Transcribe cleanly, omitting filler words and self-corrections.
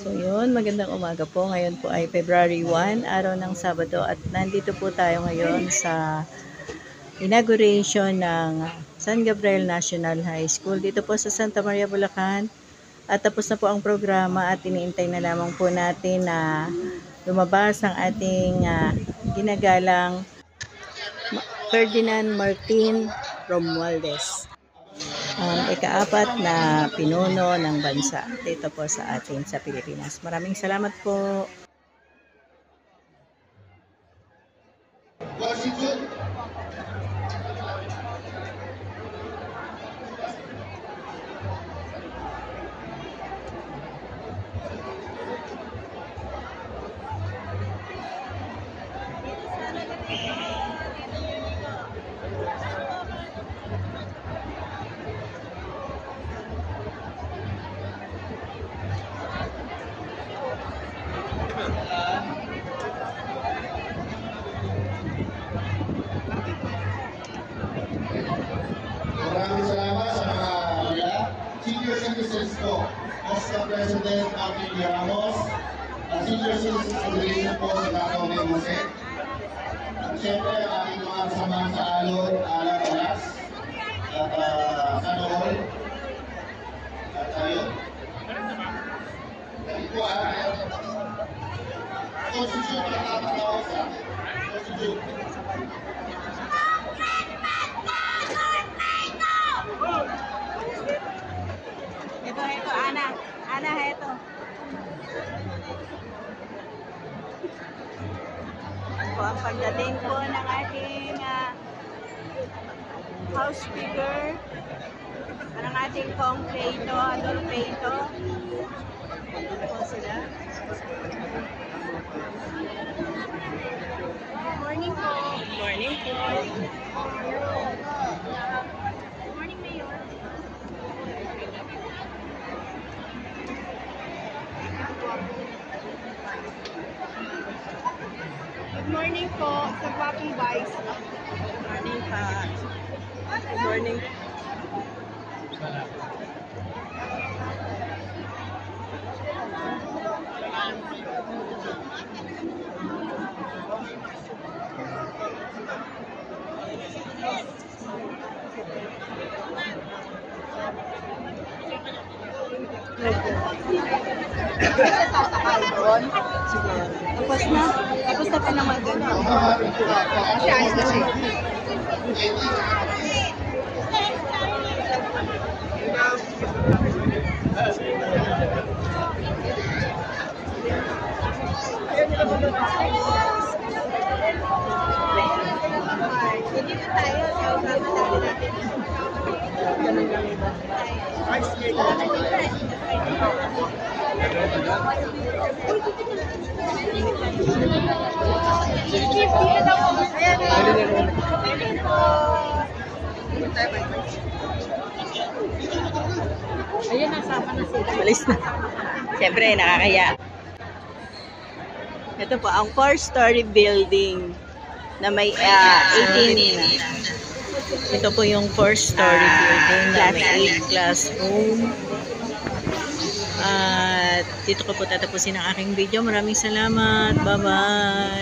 So yun, magandang umaga po. Ngayon po ay February 1, araw ng Sabado, at nandito po tayo ngayon sa inauguration ng San Gabriel National High School dito po sa Santa Maria, Bulacan. At tapos na po ang programa at iniintay na lamang po natin na lumabas ang ating ginagalang Ferdinand Martin Romualdez, ika-4 na pinuno ng bansa dito po sa atin sa Pilipinas. Maraming salamat po. Maraming salamat sa mga senior citizens ko. Oscar President Martin Ramos, Senior Citizens Association po sa Cagaw de Jose. At siyempre, ang aking mga kasama sa Alon, Alan Oras, at Sanol, at ayun. Dahil po, Constitution na nakatawag sa Constitution. Ito, Ana, ito. Po ang pagdating po ng ating House Speaker, ng ating Kong Peito, Adol Peito. Ito po sila. Morning po. Morning po. Morning, Mayor. Good morning po sa Gwapong Vice. Morning pa. Good morning. Tapos na pa naman gano'n. Siya, ayos na siya. Hindi pa tayo sa usapan natin. Ganun lang iba. Ayan, nasama na sila. Malis na. Siyempre, nakakaya. Ito po, ang 4-story building na may 18. Ito po yung 4-story building na may 8 classroom. At dito ko po tatapusin ang aking video. Maraming salamat. Bye-bye.